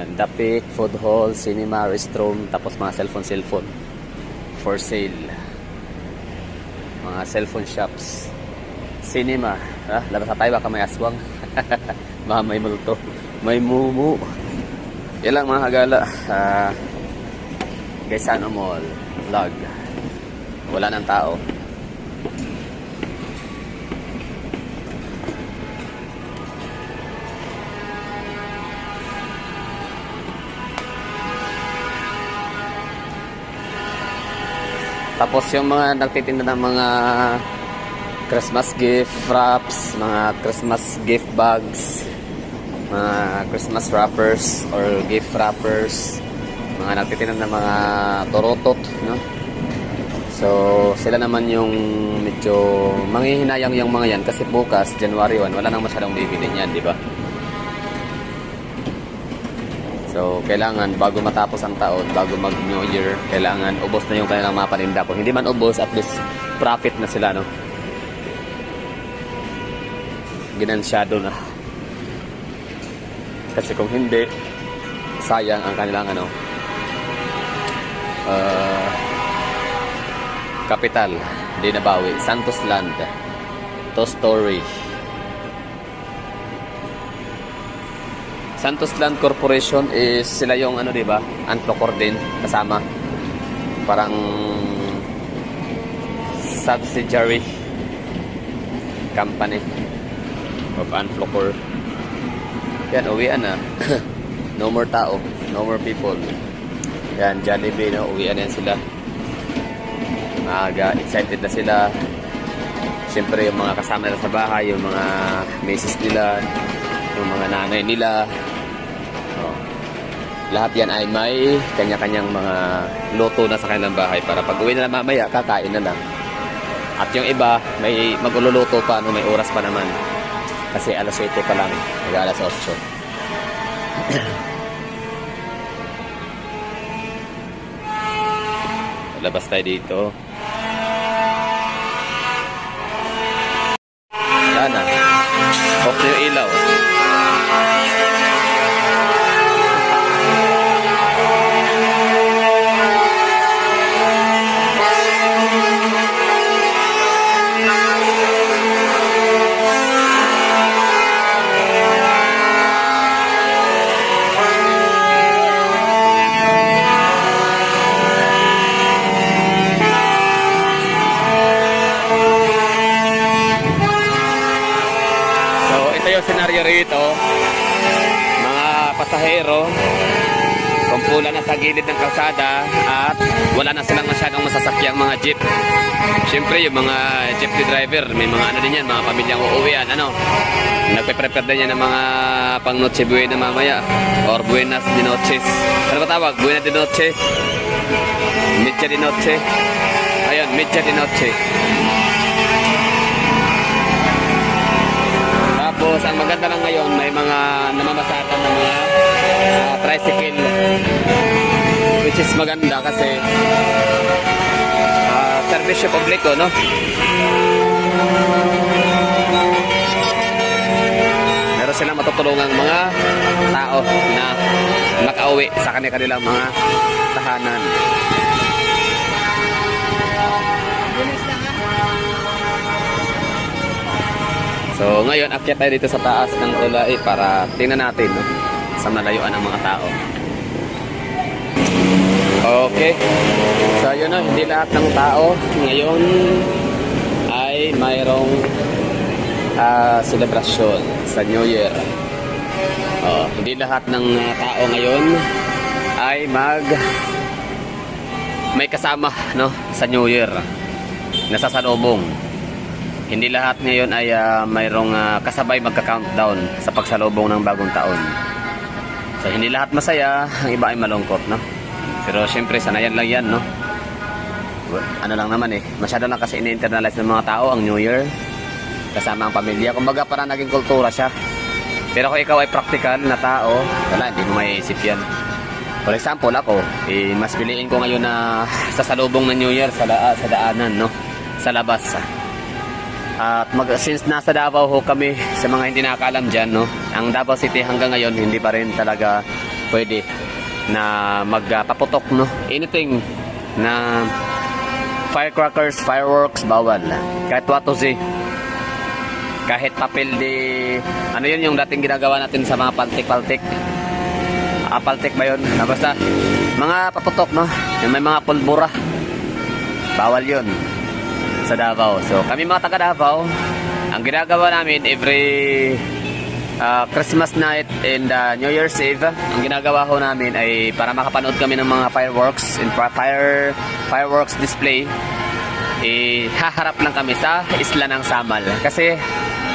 And The Peak, Food Hall, Cinema, Restroom, tapos mga cellphone for sale. Mga cellphone shops. Cinema. Labas na tayo, baka may aswang. Baka may multo. May mumu. Yan lang mga kagala. Gaisano Mall. Vlog. Wala nang tao. Tapos yung mga nagtitinda ng mga Christmas gift wraps, mga Christmas gift bags, mga Christmas wrappers or gift wrappers, mga nagtitinda ng mga torotot, no? So, sila naman yung medyo manghihinayang yung mga yan kasi bukas, January 1, wala nang masyadong bibili niyan, di ba? So, kailangan bago matapos ang taon, bago mag New Year, kailangan ubos na yung kanilang mga paninda. Kung hindi man ubos, at least profit na sila, no? Ginansyado na. Kasi kung hindi, sayang ang kanilang kapital. Hindi nabawi. Santos Land. Two-story. Santos Land Corporation is sila yung di ba? Unflocor din kasama. Parang subsidiary company of Unflocor. Yan, uwian na. No more tao, no more people. Yan, Jollibee, no? Uwian yan sila. Maaga, excited na sila. Siyempre yung mga kasama nila sa bahay, yung mga misis nila, yung mga nanay nila. Lahat yan ay may kanya-kanyang mga luto na sa kanilang bahay para pag uwi na lang mamaya, kakain na lang. At yung iba, may magluluto pa, may oras pa naman. Kasi alas 7 pa lang, alas 8. Labas tayo dito. Yan na. Off na yung ilaw. Senaryo rito, mga pasahero, kumpula na sa gilid ng kalsada at wala na silang masyadong masasakyang mga jeep. Siyempre yung mga jeepney driver, may mga din yan, mga pamilyang uuwian, nagpe-prepare din yan ng mga pang Noche Buena mamaya or Buenas de Noches. Ano ba tawag? Buenas de Noche? Media de Noche? Ayun, Media de Noche. Tapos, ang maganda lang ngayon, may mga namamasatan ng mga tricycle. Which is maganda kasi servisyo publiko, no? Meron silang matutulungang mga tao na makauwi sa kanilang mga tahanan. So ngayon, akyat tayo dito sa taas ng tulay para tingnan natin, no, sa malayuan ng mga tao. Okay. So yun, no, hindi lahat ng tao ngayon ay mayroong selebrasyon sa New Year. Hindi lahat ng tao ngayon ay may kasama, no, sa New Year. Nasasalubong. Hindi lahat ngayon ay mayroong kasabay magka-countdown sa pagsalubong ng bagong taon. So hindi lahat masaya, ang iba ay malungkot, no? Pero syempre sanayan lang yan, no? Ano lang naman masyado lang kasi ini-internalize ng mga tao ang New Year kasama ang pamilya. Kumbaga parang naging kultura siya. Pero kung ikaw ay practical na tao, wala, hindi mo maiisip yan. For example, ako, mas piliin ko ngayon na sasalubong ng New Year sa daanan, no? Sa labas. At since nasa Davao ho kami, sa mga hindi nakakaalam dyan, no, ang Davao City hanggang ngayon hindi pa rin talaga pwede na magpaputok, no? Anything na firecrackers, fireworks, bawal. Kahit watusi. Kahit papel di... Ano yun yung dating ginagawa natin sa mga paltik-paltik? Paltik ba yun? Basta, mga paputok, no? Yung may mga pulbura. Bawal yun sa Davao. So, kami mga taga Davao, ang ginagawa namin every Christmas night and New Year's Eve, ang ginagawa ko namin ay para makapanood kami ng mga fireworks and fireworks display, haharap lang kami sa isla ng Samal kasi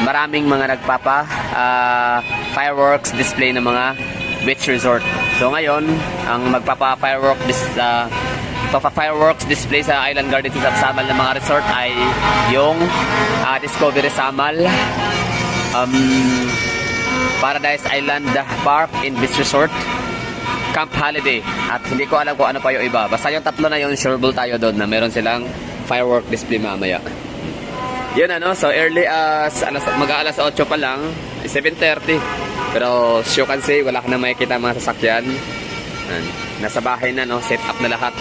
maraming mga nagpapa fireworks display ng mga beach resort. So ngayon, ang fireworks display sa Island Gardens sa Samal ng mga resort ay yung Discovery Samal, Paradise Island Park and Beach Resort, Camp Holiday, at hindi ko alam kung ano pa yung iba. Basta yung tatlo na yun, sureball tayo doon na meron silang firework display mamaya. Yun so early as mag-aalas 8 pa lang, 7:30. Pero as you can see, wala ka na makikita mga sasakyan. Nasa bahay na, set up na lahat.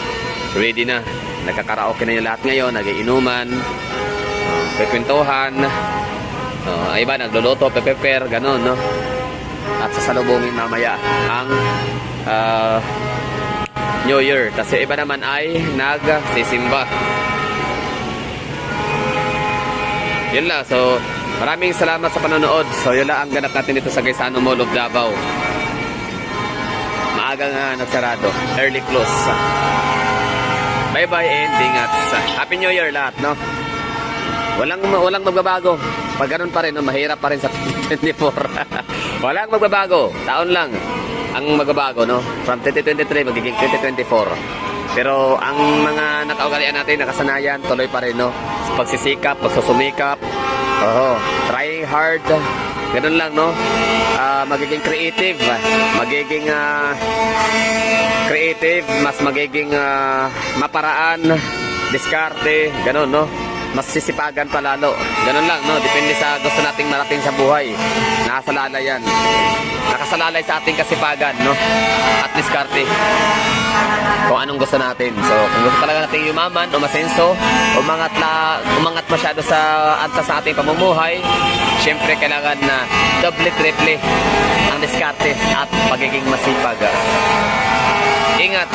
Ready na. Nagkakaraoke na yung lahat ngayon, nagiinuman, kikwentuhan. Iba nagluluto, prepare, ganun, no? At sasalubungin mamaya ang New Year. Kasi iba naman ay nagsisimba. Yun lang. So, maraming salamat sa panonood. So, yun lang ang ganap natin dito sa Gaisano Mall of Davao. Maagang nagsarado. Early close. Bye-bye and ingats. Happy New Year lahat, no? Walang magbabago. Pag ganun pa rin, mahirap pa rin sa 2024. Walang magbabago. Taon lang ang magbabago, no? From 2023, magiging 2024. Pero ang mga nakaugalian natin, nakasanayan, tuloy pa rin, no? Pagsisikap, pagsusumikap, trying hard, ganun lang, no? Magiging creative, mas magiging maparaan, diskarte, ganun, no? Mas sisipagan pa lalo. Ganun lang, no? Depende sa gusto nating marating sa buhay. Nakasalalay yan. Nakasalalay sa ating kasipagan, no? At diskarte. Kung anong gusto natin. So, kung gusto talaga nating yumaman o masenso, umangat masyado sa antas sa ating pamumuhay, syempre kailangan na doble-triple ang diskarte at pagiging masipag. Ingat!